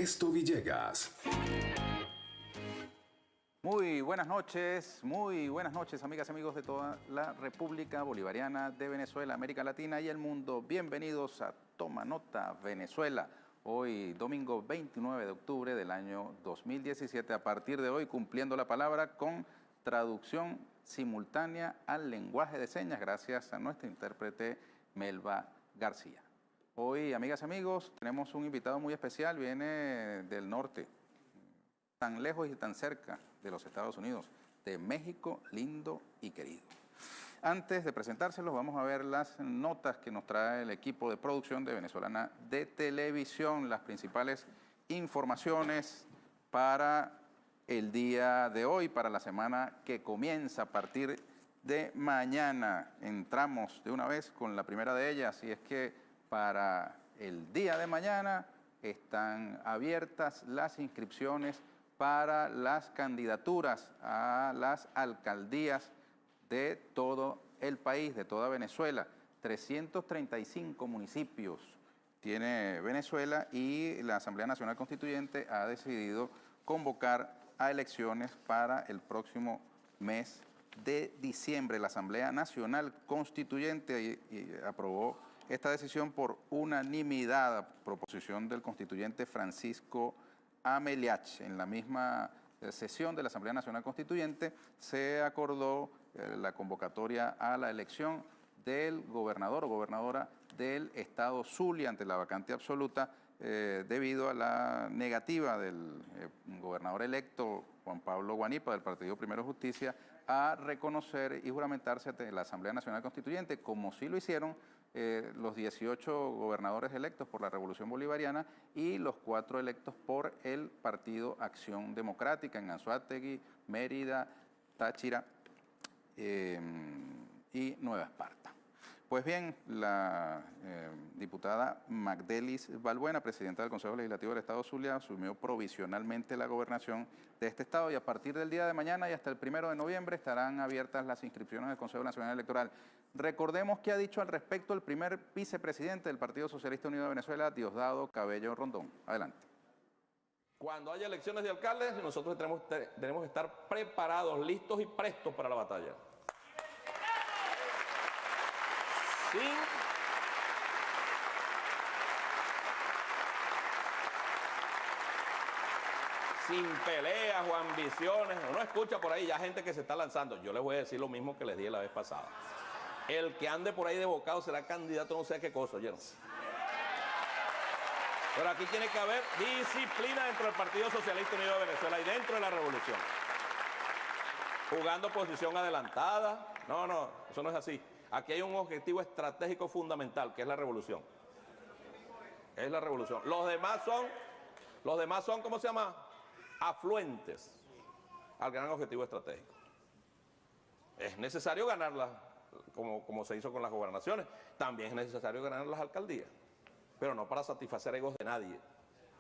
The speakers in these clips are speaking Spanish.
Ernesto Villegas. Muy buenas noches, amigas y amigos de toda la República Bolivariana de Venezuela, América Latina y el mundo. Bienvenidos a Toma Nota Venezuela. Hoy, domingo 29 de octubre del año 2017, a partir de hoy cumpliendo la palabra con traducción simultánea al lenguaje de señas, gracias a nuestra intérprete Melba García. Hoy, amigas y amigos, tenemos un invitado muy especial, viene del norte, tan lejos y tan cerca de los Estados Unidos, de México, lindo y querido. Antes de presentárselos, vamos a ver las notas que nos trae el equipo de producción de Venezolana de Televisión, las principales informaciones para el día de hoy, para la semana que comienza a partir de mañana. Entramos de una vez con la primera de ellas, y es que para el día de mañana están abiertas las inscripciones para las candidaturas a las alcaldías de todo el país, de toda Venezuela. 335 municipios tiene Venezuela y la Asamblea Nacional Constituyente ha decidido convocar a elecciones para el próximo mes de diciembre. La Asamblea Nacional Constituyente aprobó esta decisión por unanimidad a proposición del constituyente Francisco Ameliach. En la misma sesión de la Asamblea Nacional Constituyente se acordó la convocatoria a la elección del gobernador o gobernadora del estado Zulia ante la vacante absoluta debido a la negativa del gobernador electo Juan Pablo Guanipa del Partido Primero Justicia a reconocer y juramentarse ante la Asamblea Nacional Constituyente, como sí lo hicieron los 18 gobernadores electos por la Revolución Bolivariana y los 4 electos por el Partido Acción Democrática en Anzoátegui, Mérida, Táchira y Nueva Esparta. Pues bien, la diputada Magdelis Balbuena, presidenta del Consejo Legislativo del Estado Zulia, asumió provisionalmente la gobernación de este estado y a partir del día de mañana y hasta el 1 de noviembre estarán abiertas las inscripciones del Consejo Nacional Electoral. Recordemos que ha dicho al respecto el primer vicepresidente del Partido Socialista Unido de Venezuela, Diosdado Cabello Rondón. Adelante. Cuando haya elecciones de alcaldes, nosotros tenemos que estar preparados, listos y prestos para la batalla. Sin peleas o ambiciones. Uno escucha por ahí ya gente que se está lanzando. Yo les voy a decir lo mismo que les dije la vez pasada. El que ande por ahí de bocado será candidato no sé qué cosa, ¿oyeron? Pero aquí tiene que haber disciplina dentro del Partido Socialista Unido de Venezuela y dentro de la revolución. Jugando posición adelantada. No, eso no es así. Aquí hay un objetivo estratégico fundamental, que es la revolución. Es la revolución. Los demás son, ¿cómo se llama? Afluentes al gran objetivo estratégico. Es necesario ganarlas, como se hizo con las gobernaciones. También es necesario ganar las alcaldías, pero no para satisfacer egos de nadie.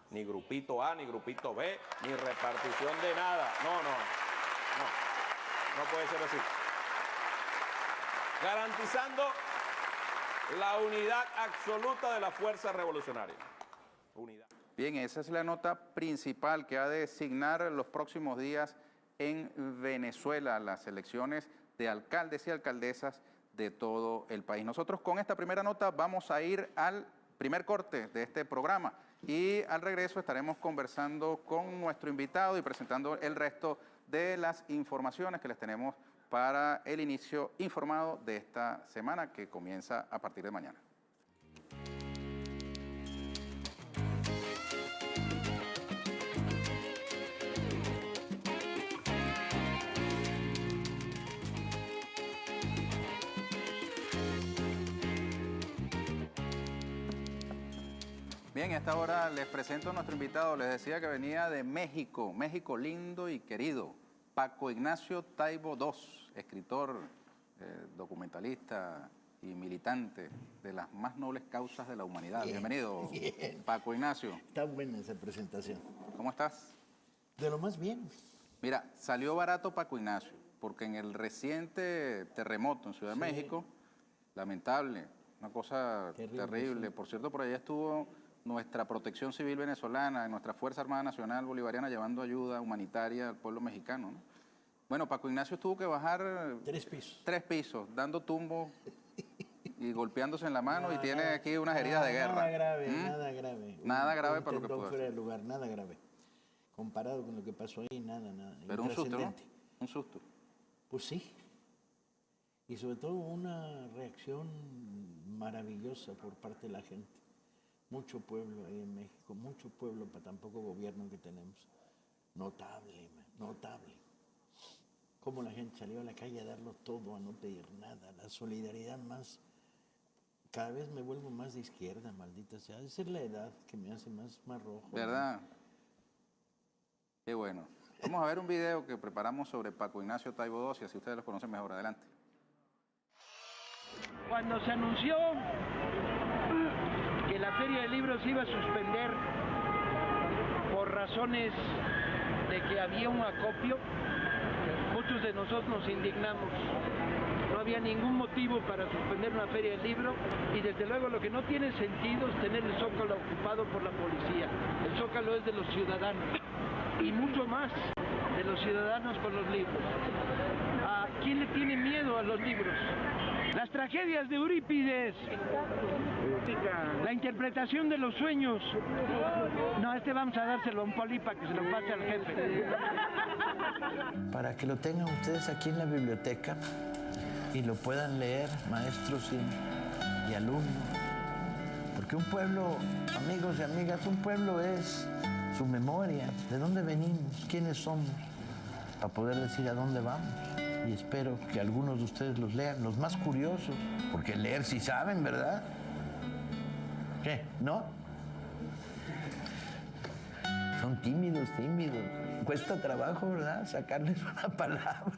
Ni grupito A, ni grupito B, ni repartición de nada. No puede ser así. Garantizando la unidad absoluta de la fuerza revolucionaria. Unidad. Bien, esa es la nota principal que ha de designar los próximos días en Venezuela, las elecciones de alcaldes y alcaldesas de todo el país. Nosotros con esta primera nota vamos a ir al primer corte de este programa y al regreso estaremos conversando con nuestro invitado y presentando el resto de las informaciones que les tenemos para el inicio informado de esta semana que comienza a partir de mañana. Bien, a esta hora les presento a nuestro invitado. Les decía que venía de México, México lindo y querido. Paco Ignacio Taibo II, escritor, documentalista y militante de las más nobles causas de la humanidad. Bien, bienvenido, bien. Paco Ignacio. Está buena esa presentación. ¿Cómo estás? De lo más bien. Mira, salió barato Paco Ignacio, porque en el reciente terremoto en Ciudad de México, lamentable, una cosa terrible. Sí. Por cierto, por allá estuvo nuestra protección civil venezolana, nuestra Fuerza Armada Nacional Bolivariana llevando ayuda humanitaria al pueblo mexicano, ¿no? Bueno, Paco Ignacio tuvo que bajar 3 pisos. 3 pisos, dando tumbos y golpeándose en la mano y tiene aquí unas heridas de guerra. Nada grave, nada grave. Nada grave para lo que tendón pudo fuera hacer. de lugar, nada grave. Comparado con lo que pasó ahí, nada. Pero un susto, ¿no? Intrascendente. Un susto. Pues sí. Y sobre todo una reacción maravillosa por parte de la gente. Mucho pueblo ahí en México, mucho pueblo para tan poco gobierno que tenemos. Notable, notable. Cómo la gente salió a la calle a darlo todo, a no pedir nada. La solidaridad más... Cada vez me vuelvo más de izquierda, maldita sea. Debe ser la edad que me hace más rojo. ¿Verdad? Qué bueno. Vamos a ver un video que preparamos sobre Paco Ignacio Taibo II, y así ustedes los conocen mejor. Adelante. Cuando se anunció que la Feria del Libro se iba a suspender por razones de que había un acopio, muchos de nosotros nos indignamos. No había ningún motivo para suspender una Feria del Libro y desde luego lo que no tiene sentido es tener el Zócalo ocupado por la policía. El Zócalo es de los ciudadanos y mucho más de los ciudadanos con los libros. ¿A quién le tiene miedo a los libros? Las tragedias de Eurípides, la interpretación de los sueños. No, vamos a dárselo a un poli para que se lo pase al jefe. Para que lo tengan ustedes aquí en la biblioteca y lo puedan leer maestros y alumnos. Porque un pueblo, amigos y amigas, un pueblo es su memoria, de dónde venimos, quiénes somos, para poder decir a dónde vamos. Y espero que algunos de ustedes los lean, los más curiosos, porque leer sí saben, ¿verdad? ¿Qué? ¿No? Son tímidos. Cuesta trabajo, ¿verdad? Sacarles una palabra.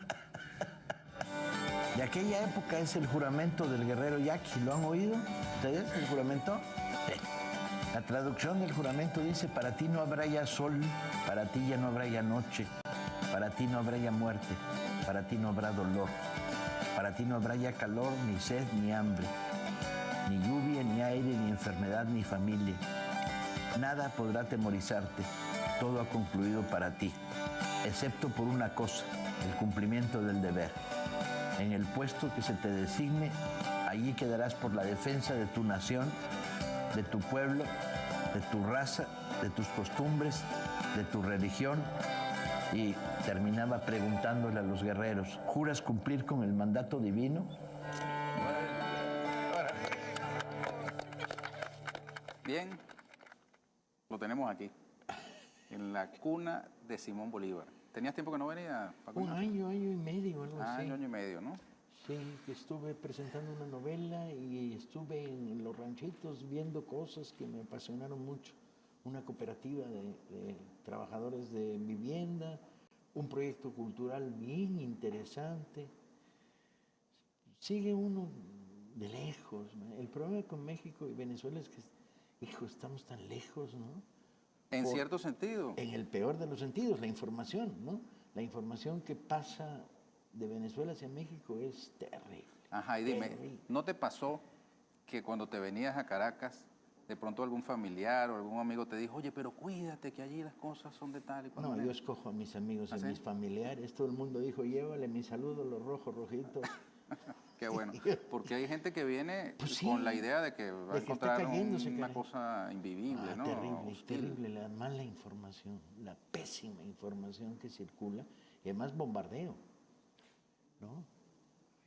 De aquella época es el juramento del guerrero Yaqui. ¿Lo han oído ustedes, el juramento? Sí. La traducción del juramento dice: para ti no habrá ya sol, para ti ya no habrá ya noche, para ti no habrá ya muerte, para ti no habrá dolor, para ti no habrá ya calor, ni sed, ni hambre, ni lluvia, ni aire, ni enfermedad, ni familia. Nada podrá atemorizarte, todo ha concluido para ti, excepto por una cosa, el cumplimiento del deber. En el puesto que se te designe, allí quedarás por la defensa de tu nación, de tu pueblo, de tu raza, de tus costumbres, de tu religión. Y terminaba preguntándole a los guerreros: ¿juras cumplir con el mandato divino? Bien, lo tenemos aquí, en la cuna de Simón Bolívar. ¿Tenías tiempo que no venía, Paco Un Ignacio? año y medio, algo así. Año y medio, ¿no? Sí, que estuve presentando una novela y estuve en los ranchitos viendo cosas que me apasionaron mucho. Una cooperativa de trabajadores de vivienda, un proyecto cultural bien interesante. Sigue uno de lejos. El problema con México y Venezuela es que, hijo, estamos tan lejos, ¿no? En cierto sentido. En el peor de los sentidos, la información, ¿no? La información que pasa de Venezuela hacia México es terrible. Ajá, y dime, terrible. ¿no te pasó que cuando te venías a Caracas, de pronto algún familiar o algún amigo te dijo: oye, pero cuídate que allí las cosas son de tal y cual No, manera"? yo escojo a mis amigos y ¿Ah, a sí? mis familiares. Todo el mundo dijo: llévale mi saludo, los rojos, rojitos. Qué bueno, porque hay gente que viene Pues sí, con la idea de que va a de que está encontrar cayéndose, una caray. cosa invivible, ¿no? Terrible, Hostil. terrible, la mala información, la pésima información que circula, y además bombardeo, ¿no?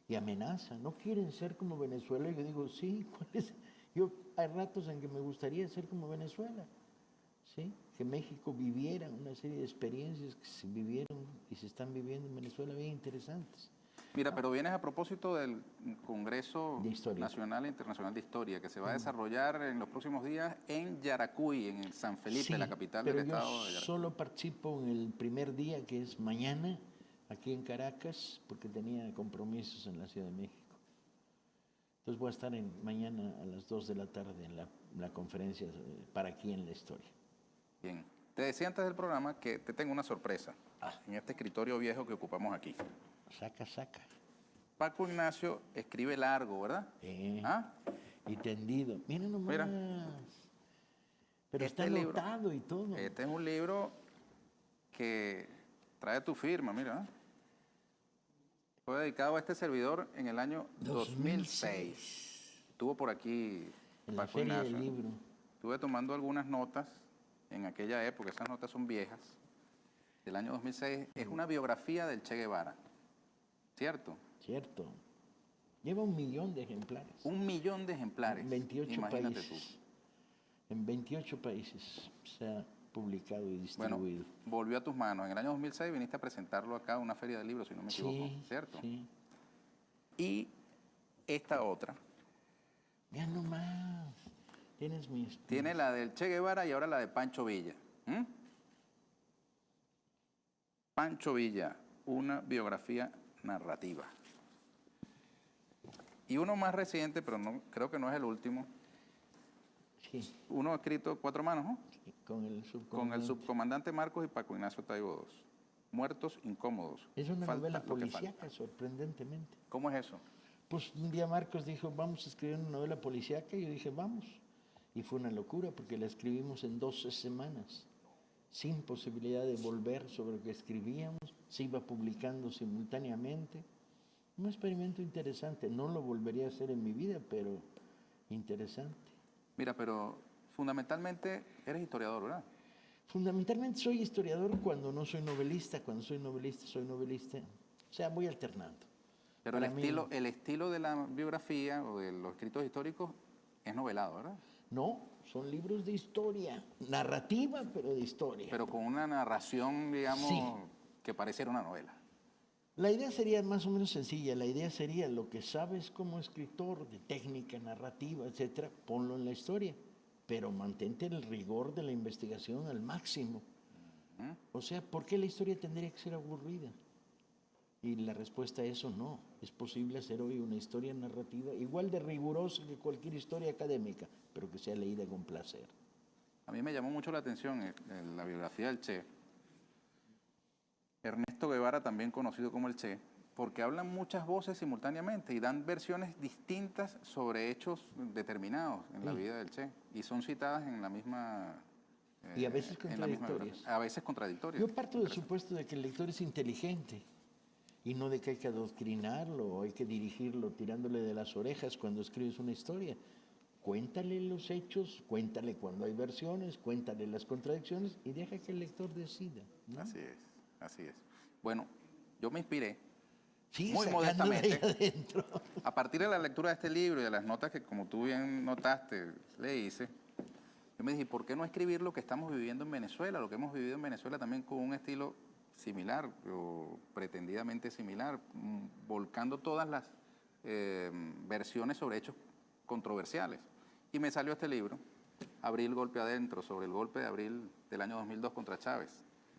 Y amenaza, no quieren ser como Venezuela. Y yo digo, sí, ¿cuál es? Yo hay ratos en que me gustaría ser como Venezuela, ¿sí? Que México viviera una serie de experiencias que se vivieron y se están viviendo en Venezuela bien interesantes. Mira, pero vienes a propósito del Congreso De Historia. Nacional e Internacional de Historia, que se va a desarrollar en los próximos días en Yaracuy, en San Felipe, Sí, la capital pero del estado de yo Yaracuy. solo participo en el primer día, que es mañana, aquí en Caracas, porque tenía compromisos en la Ciudad de México. Entonces voy a estar mañana a las 2 de la tarde en la conferencia para aquí en la historia. Bien. Te decía antes del programa que te tengo una sorpresa en este escritorio viejo que ocupamos aquí. Saca. Paco Ignacio escribe largo, ¿verdad? ¿Ah? Y tendido. Mira nomás. Mira. Pero Este está libro- anotado y todo. Este es un libro que trae tu firma, mira. Fue dedicado a este servidor en el año 2006. Estuvo por aquí En la Paco Feria del Ignacio. Libro. Estuve tomando algunas notas en aquella época, esas notas son viejas, del año 2006. Es una biografía del Che Guevara, ¿cierto? Cierto. Lleva 1 millón de ejemplares. 1 millón de ejemplares. En 28 Imagínate países. En 28 países se ha publicado y tú. Bueno, distribuido. volvió a tus manos. En el año 2006 viniste a presentarlo acá a una feria de libros, si no me equivoco, ¿cierto? Sí. Y esta otra Ya nomás. Tienes mis... tiene la del Che Guevara y ahora la de Pancho Villa. ¿Mm? Pancho Villa, una biografía narrativa. Y uno más reciente, pero no, creo que no es el último. Sí, Uno escrito a 4 manos, ¿no? con el Con el subcomandante. subcomandante Marcos y Paco Ignacio Taibo II. Muertos incómodos. Es una Falta novela lo que policíaca, falta. sorprendentemente. ¿Cómo es eso? Pues un día Marcos dijo, vamos a escribir una novela policíaca, y yo dije, vamos. Y fue una locura, porque la escribimos en 12 semanas, sin posibilidad de volver sobre lo que escribíamos, se iba publicando simultáneamente. Un experimento interesante, no lo volvería a hacer en mi vida, pero interesante. Mira, pero fundamentalmente eres historiador, ¿verdad? Fundamentalmente soy historiador cuando no soy novelista, cuando soy novelista, soy novelista. O sea, voy alternando. Pero Para mí- el estilo de la biografía o de los escritos históricos es novelado, ¿verdad? No, son libros de historia, narrativa, pero de historia. Pero con una narración, digamos, Sí. que pareciera una novela. La idea sería más o menos sencilla. La idea sería lo que sabes como escritor de técnica narrativa, etcétera, ponlo en la historia, pero mantente el rigor de la investigación al máximo. O sea, ¿por qué la historia tendría que ser aburrida? Y la respuesta a eso no. Es posible hacer hoy una historia narrativa igual de rigurosa que cualquier historia académica, pero que sea leída con placer. A mí me llamó mucho la atención la biografía del Che. Ernesto Guevara, también conocido como el Che, porque hablan muchas voces simultáneamente y dan versiones distintas sobre hechos determinados en la vida del Che. Y son citadas en la misma... Y a veces en la misma contradictorias. biografía. A veces contradictorias. Yo parto del supuesto de que el lector es inteligente y no de que hay que adoctrinarlo o hay que dirigirlo tirándole de las orejas cuando escribes una historia. Cuéntale los hechos, cuéntale cuando hay versiones, cuéntale las contradicciones y deja que el lector decida, ¿no? Así es, así es. Bueno, yo me inspiré Sigue muy sacando de ahí modestamente adentro. a partir de la lectura de este libro y de las notas que, como tú bien notaste, le hice. Yo me dije, ¿por qué no escribir lo que estamos viviendo en Venezuela? Lo que hemos vivido en Venezuela también con un estilo similar o pretendidamente similar, volcando todas las versiones sobre hechos controversiales. Y me salió este libro, Abril Golpe Adentro, sobre el golpe de abril del año 2002 contra Chávez,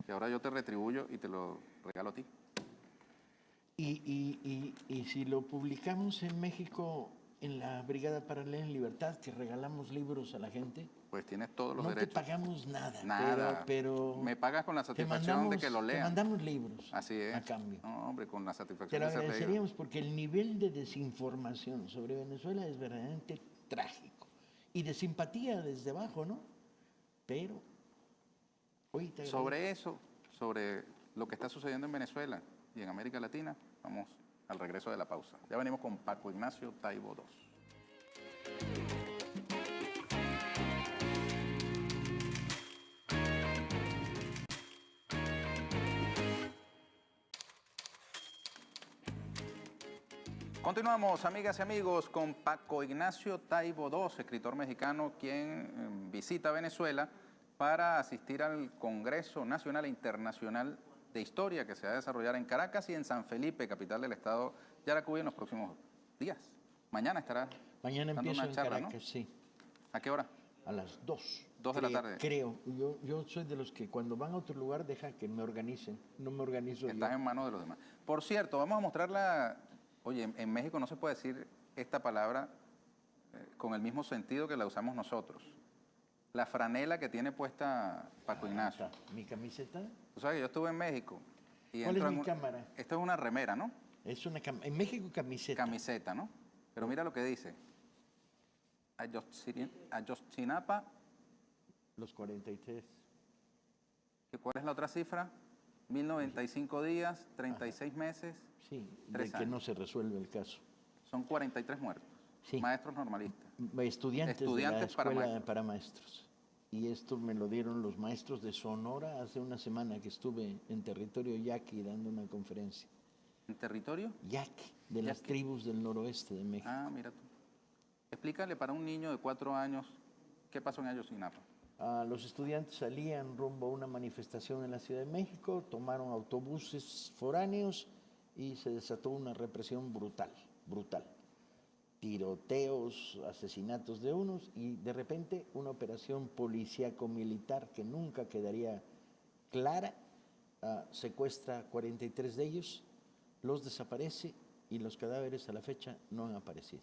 que ahora yo te retribuyo y te lo regalo a ti. Y si lo publicamos en México, en la Brigada Paralela en Libertad, que regalamos libros a la gente, Pues tienes todos los no te derechos. pagamos nada. Nada. Pero Me pagas con la te satisfacción de que lo Te lean. mandamos libros Así es. a cambio. No, hombre, con la Te satisfacción lo de ser leído. agradeceríamos porque el nivel de desinformación sobre Venezuela es verdaderamente trágico. Y de simpatía desde abajo, ¿no? Pero, hoy te agradezco. Sobre eso, sobre lo que está sucediendo en Venezuela y en América Latina, vamos al regreso de la pausa. Ya venimos con Paco Ignacio Taibo II. Continuamos, amigas y amigos, con Paco Ignacio Taibo II, escritor mexicano, quien visita Venezuela para asistir al Congreso Nacional e Internacional de Historia que se va a desarrollar en Caracas y en San Felipe, capital del estado Yaracuy, en los próximos días. Mañana estará Mañana dando empiezo una en charla, Caracas, ¿no? sí. ¿A qué hora? A las 2. 2 de la tarde. Creo. Yo soy de los que cuando van a otro lugar deja que me organicen. No me organizo Estás yo. en manos de los demás. Por cierto, vamos a mostrar la... Oye, en México no se puede decir esta palabra con el mismo sentido que la usamos nosotros. La franela que tiene puesta Paco Ignacio. Está. Mi camiseta Tú sabes que yo estuve en México. Y ¿Cuál entro es mi en cámara? Esto es una remera, ¿no? es una en México camiseta. Camiseta, ¿no? Pero mira lo que dice. Ayotzinapa, Los 43. ¿Cuál es la otra cifra? 1095 días, 36 meses, Sí, 3 de que no años. se resuelve el caso. Son 43 muertos. Sí. Maestros normalistas. Estudiantes de la Estudiantes para escuela maestros. para maestros. Y esto me lo dieron los maestros de Sonora hace una semana que estuve en territorio yaqui dando una conferencia. ¿En territorio? Yaqui, de las Yaqui. tribus del noroeste de México. Ah, mira tú. Explícale para un niño de 4 años qué pasó en Ayotzinapa. Los estudiantes salían rumbo a una manifestación en la Ciudad de México, tomaron autobuses foráneos y se desató una represión brutal, brutal. Tiroteos, asesinatos de unos y de repente una operación policíaco-militar que nunca quedaría clara, secuestra a 43 de ellos, los desaparece y los cadáveres a la fecha no han aparecido.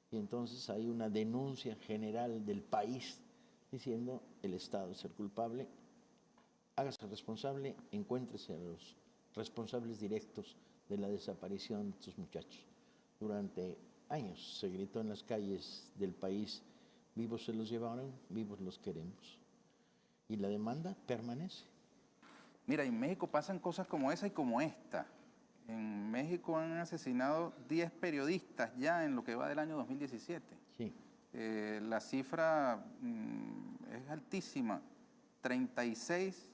Y entonces hay una denuncia general del país diciendo el Estado es el culpable, hágase responsable, encuéntrese a los responsables directos de la desaparición de estos muchachos. Durante años se gritó en las calles del país, vivos se los llevaron, vivos los queremos. Y la demanda permanece. Mira, en México pasan cosas como esa y como esta. En México han asesinado 10 periodistas ya en lo que va del año 2017. Sí. La cifra es altísima. 36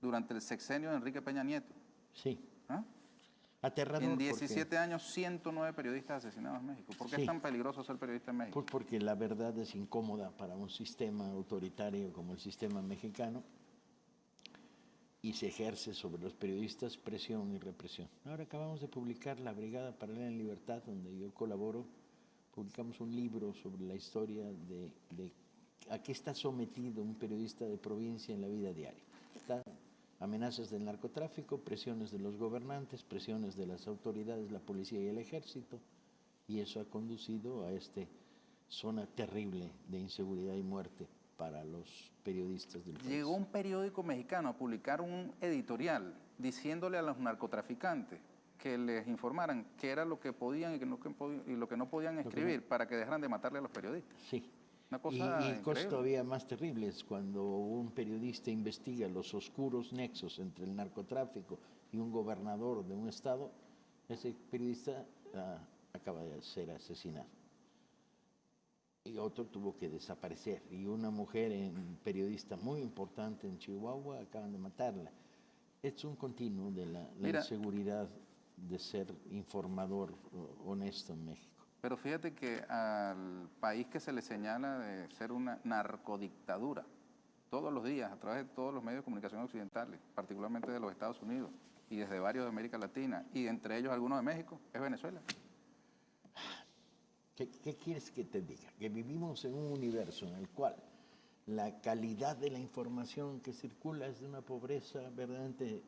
durante el sexenio de Enrique Peña Nieto. Sí. ¿Ah? Aterrador. En porque- 17 años, 109 periodistas asesinados en México. ¿Por qué Sí. es tan peligroso ser periodista en México? Pues porque la verdad es incómoda para un sistema autoritario como el sistema mexicano y se ejerce sobre los periodistas presión y represión. Ahora acabamos de publicar La Brigada Paralela en Libertad, donde yo colaboro. Publicamos un libro sobre la historia de a qué está sometido un periodista de provincia en la vida diaria. Está amenazas del narcotráfico, presiones de los gobernantes, presiones de las autoridades, la policía y el ejército, y eso ha conducido a esta zona terrible de inseguridad y muerte para los periodistas del país. Llegó un periódico mexicano a publicar un editorial diciéndole a los narcotraficantes que les informaran qué era lo que podían y lo que no podían escribir para que dejaran de matarle a los periodistas. Sí. Una cosa y cosas increíble. todavía más terribles, cuando un periodista investiga los oscuros nexos entre el narcotráfico y un gobernador de un estado, ese periodista acaba de ser asesinado. Y otro tuvo que desaparecer. Y una mujer, periodista muy importante en Chihuahua, acaban de matarla. Es un continuo de la Mira, inseguridad de ser informador honesto en México. Pero fíjate que al país que se le señala de ser una narcodictadura, todos los días, a través de todos los medios de comunicación occidentales, particularmente de los Estados Unidos y desde varios de América Latina, y entre ellos algunos de México, es Venezuela. ¿Qué quieres que te diga? Que vivimos en un universo en el cual la calidad de la información que circula es de una pobreza verdaderamente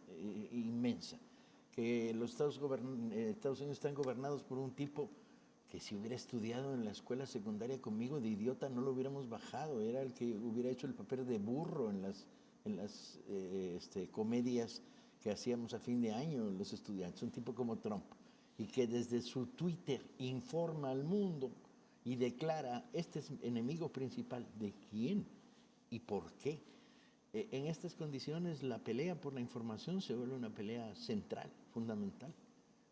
inmensa. Que los Estados Unidos están gobernados por un tipo que si hubiera estudiado en la escuela secundaria conmigo de idiota no lo hubiéramos bajado. Era el que hubiera hecho el papel de burro en las comedias que hacíamos a fin de año los estudiantes. Un tipo como Trump. Y que desde su Twitter informa al mundo y declara, este es enemigo principal. ¿De quién y por qué? En estas condiciones la pelea por la información se vuelve una pelea central, fundamental,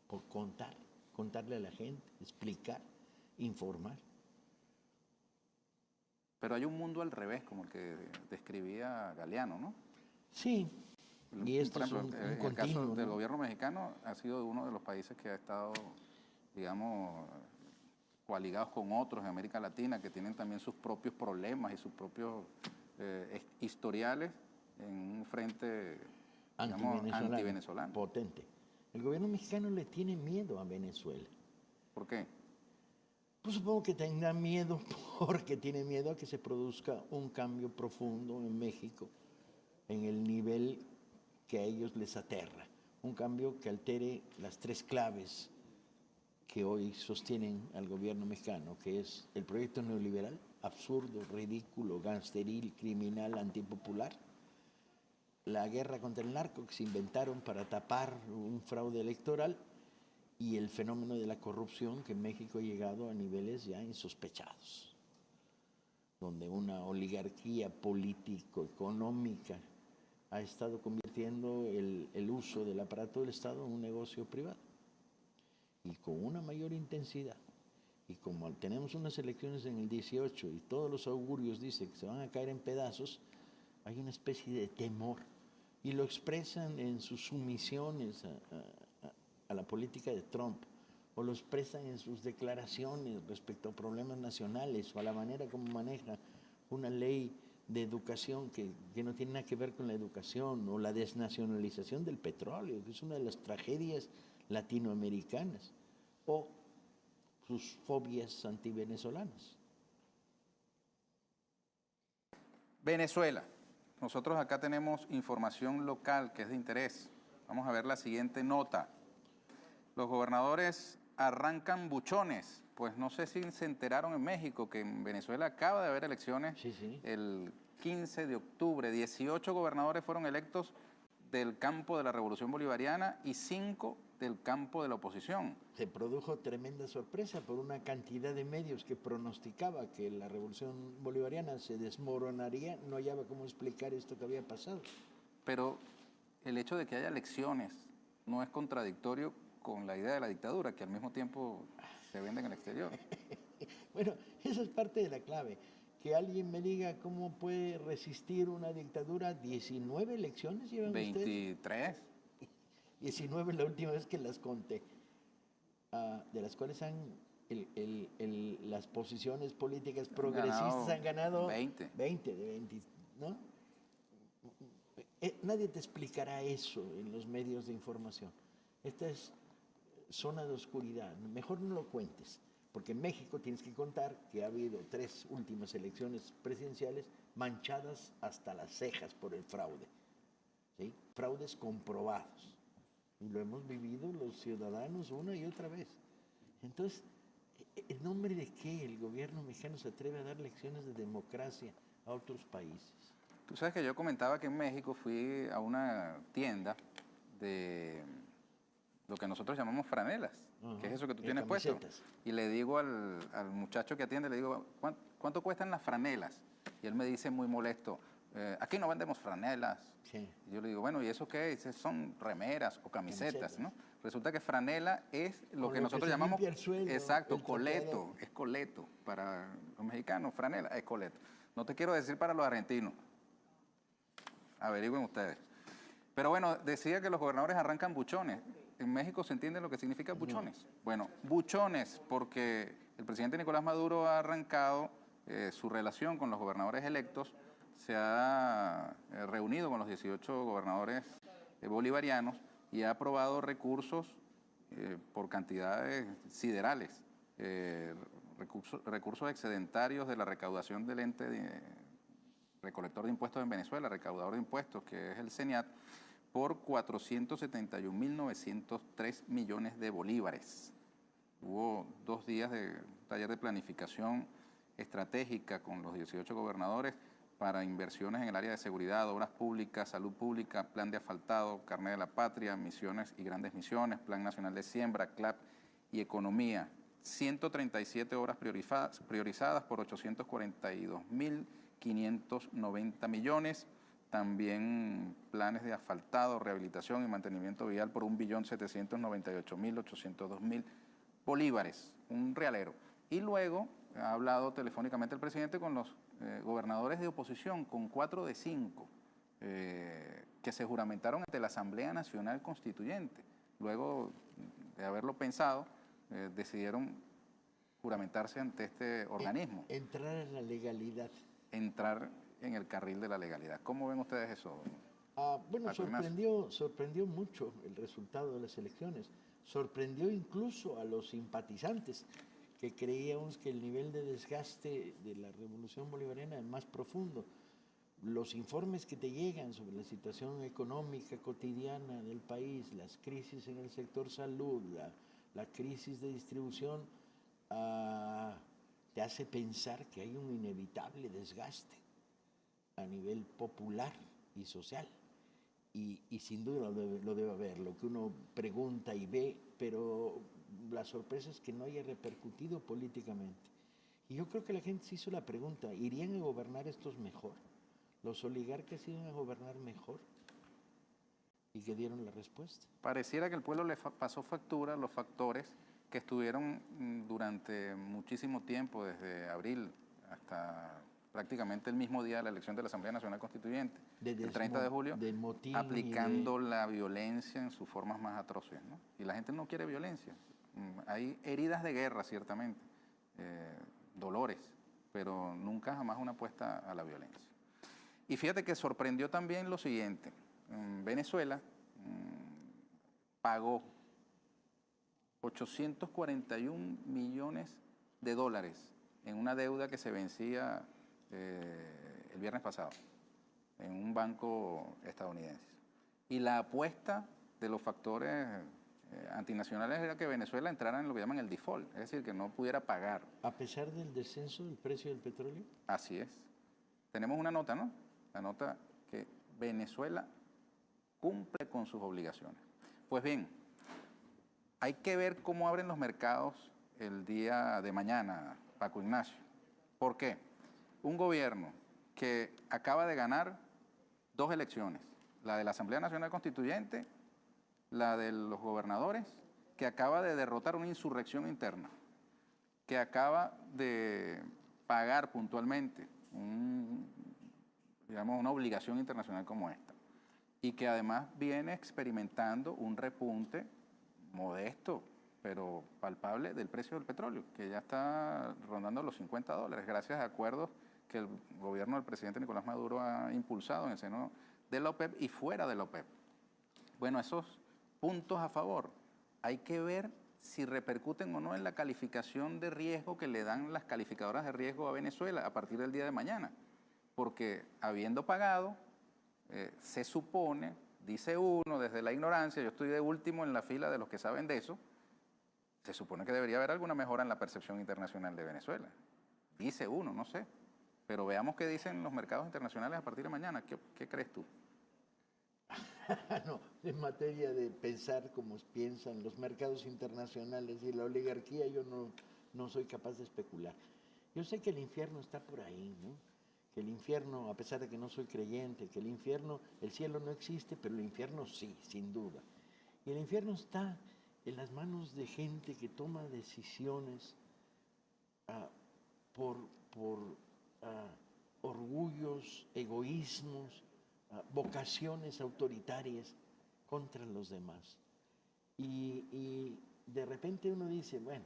por contarle a la gente, explicar, informar. Pero hay un mundo al revés, como el que describía Galeano, ¿no? Sí, y esto Por es ejemplo, un en el caso continuo, del ¿no? gobierno mexicano ha sido uno de los países que ha estado, digamos, coaligados con otros en América Latina que tienen también sus propios problemas y sus propios historiales en un frente, digamos, antivenezolano. Potente. El gobierno mexicano le tiene miedo a Venezuela. ¿Por qué? Pues supongo que tenga miedo porque tiene miedo a que se produzca un cambio profundo en México en el nivel que a ellos les aterra. Un cambio que altere las tres claves que hoy sostienen al gobierno mexicano, que es el proyecto neoliberal, absurdo, ridículo, gangsteril, criminal, antipopular, la guerra contra el narco que se inventaron para tapar un fraude electoral y el fenómeno de la corrupción que en México ha llegado a niveles ya insospechados. donde una oligarquía político-económica ha estado convirtiendo el uso del aparato del Estado en un negocio privado. Y con una mayor intensidad. Y como tenemos unas elecciones en el 18 y todos los augurios dicen que se van a caer en pedazos, hay una especie de temor. Y lo expresan en sus sumisiones a la política de Trump, o lo expresan en sus declaraciones respecto a problemas nacionales, o a la manera como maneja una ley de educación que no tiene nada que ver con la educación, o la desnacionalización del petróleo, que es una de las tragedias latinoamericanas, o sus fobias antivenezolanas. Venezuela. Nosotros acá tenemos información local que es de interés. Vamos a ver la siguiente nota. Los gobernadores arrancan buchones. Pues no sé si se enteraron en México que en Venezuela acaba de haber elecciones el 15 de octubre. 18 gobernadores fueron electos del campo de la Revolución Bolivariana y 5 del campo de la oposición. Se produjo tremenda sorpresa por una cantidad de medios que pronosticaba que la Revolución Bolivariana se desmoronaría. No hallaba cómo explicar esto que había pasado. Pero el hecho de que haya elecciones no es contradictorio con la idea de la dictadura, que al mismo tiempo se vende en el exterior. Bueno, esa es parte de la clave. Que alguien me diga cómo puede resistir una dictadura. 19 elecciones llevan 23. Ustedes. 19 la última vez que las conté, de las cuales las posiciones políticas progresistas han ganado 20 de 20, ¿no? Nadie te explicará eso en los medios de información. Esta es zona de oscuridad. Mejor no lo cuentes, porque en México tienes que contar que ha habido 3 últimas elecciones presidenciales manchadas hasta las cejas por el fraude, ¿sí? Fraudes comprobados. Y lo hemos vivido los ciudadanos una y otra vez. Entonces, ¿en nombre de qué el gobierno mexicano se atreve a dar lecciones de democracia a otros países? Tú sabes que yo comentaba que en México fui a una tienda de lo que nosotros llamamos franelas, que es eso que tú tienes puesto. Y le digo al muchacho que atiende, le digo, ¿cuánto cuestan las franelas? Y él me dice muy molesto, aquí no vendemos franelas. Sí. Y yo le digo, bueno, ¿y eso qué es? Son remeras o camisetas, ¿no? Resulta que franela es lo que nosotros llamamos, el suelo, exacto, coleto, es coleto. Para los mexicanos, franela es coleto. No te quiero decir para los argentinos. Averigüen ustedes. Pero bueno, decía que los gobernadores arrancan buchones. En México se entiende lo que significa buchones. No. Bueno, buchones porque el presidente Nicolás Maduro ha arrancado su relación con los gobernadores electos, se ha reunido con los 18 gobernadores bolivarianos y ha aprobado recursos por cantidades siderales, recursos excedentarios de la recaudación del ente recolector de impuestos en Venezuela, recaudador de impuestos, que es el CENIAT, por 471.903 millones de bolívares. Hubo 2 días de taller de planificación estratégica con los 18 gobernadores para inversiones en el área de seguridad, obras públicas, salud pública, plan de asfaltado, carnet de la patria, misiones y grandes misiones, plan nacional de siembra, CLAP y economía. 137 obras priorizadas por 842.590 millones. También planes de asfaltado, rehabilitación y mantenimiento vial por 1.798.802.000 bolívares, un realero. Y luego ha hablado telefónicamente el presidente con los gobernadores de oposición, con 4 de 5, que se juramentaron ante la Asamblea Nacional Constituyente. Luego de haberlo pensado, decidieron juramentarse ante este organismo. Entrar en la legalidad. Entrar en el carril de la legalidad. ¿Cómo ven ustedes eso? Bueno, sorprendió mucho el resultado de las elecciones. Sorprendió incluso a los simpatizantes, que creíamos que el nivel de desgaste de la Revolución Bolivariana es más profundo. Los informes que te llegan sobre la situación económica cotidiana del país, las crisis en el sector salud, la crisis de distribución, te hace pensar que hay un inevitable desgaste a nivel popular y social. Y sin duda lo debe haber, lo que uno pregunta y ve, pero la sorpresa es que no haya repercutido políticamente. Y yo creo que la gente se hizo la pregunta, ¿irían a gobernar estos mejor? ¿Los oligarcas iban a gobernar mejor? ¿Y qué dieron la respuesta? Pareciera que el pueblo le pasó factura a los factores que estuvieron durante muchísimo tiempo, desde abril hasta prácticamente el mismo día de la elección de la Asamblea Nacional Constituyente, el 30 de julio, aplicando la violencia en sus formas más atroces, ¿no? Y la gente no quiere violencia. Hay heridas de guerra, ciertamente, dolores, pero nunca jamás una apuesta a la violencia. Y fíjate que sorprendió también lo siguiente. Venezuela pagó 841 millones de dólares en una deuda que se vencía el viernes pasado en un banco estadounidense. Y la apuesta de los factores antinacionales era que Venezuela entrara en lo que llaman el default, es decir, que no pudiera pagar. ¿A pesar del descenso del precio del petróleo? Así es. Tenemos una nota, ¿no? La nota que Venezuela cumple con sus obligaciones. Pues bien, hay que ver cómo abren los mercados el día de mañana, Paco Ignacio. ¿Por qué? Un gobierno que acaba de ganar 2 elecciones, la de la Asamblea Nacional Constituyente, la de los gobernadores, que acaba de derrotar una insurrección interna, que acaba de pagar puntualmente una obligación internacional como esta, y que además viene experimentando un repunte modesto, pero palpable, del precio del petróleo, que ya está rondando los $50, gracias a acuerdos que el gobierno del presidente Nicolás Maduro ha impulsado en el seno de la OPEP y fuera de la OPEP. Bueno, esos puntos a favor, hay que ver si repercuten o no en la calificación de riesgo que le dan las calificadoras de riesgo a Venezuela a partir del día de mañana. Porque habiendo pagado, se supone, dice uno desde la ignorancia, yo estoy de último en la fila de los que saben de eso, se supone que debería haber alguna mejora en la percepción internacional de Venezuela. Dice uno, no sé. Pero veamos qué dicen los mercados internacionales a partir de mañana. ¿Qué crees tú? No, en materia de pensar como piensan los mercados internacionales y la oligarquía, yo no soy capaz de especular. Yo sé que el infierno está por ahí, ¿no? Que el infierno, a pesar de que no soy creyente, que el infierno, el cielo no existe, pero el infierno sí, sin duda. Y el infierno está en las manos de gente que toma decisiones por orgullos, egoísmos, vocaciones autoritarias contra los demás. Y de repente uno dice, bueno,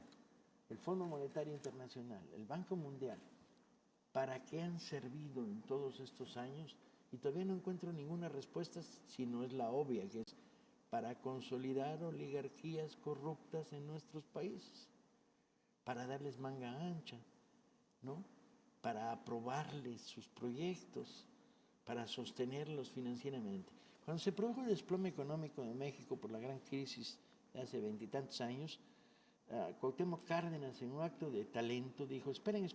el Fondo Monetario Internacional, el Banco Mundial, ¿para qué han servido en todos estos años? Y todavía no encuentro ninguna respuesta, si no es la obvia, que es para consolidar oligarquías corruptas en nuestros países, para darles manga ancha, ¿no? Para aprobarles sus proyectos, para sostenerlos financieramente. Cuando se produjo el desplome económico de México por la gran crisis de hace 20 y tantos años, Cuauhtémoc Cárdenas, en un acto de talento, dijo, esperen,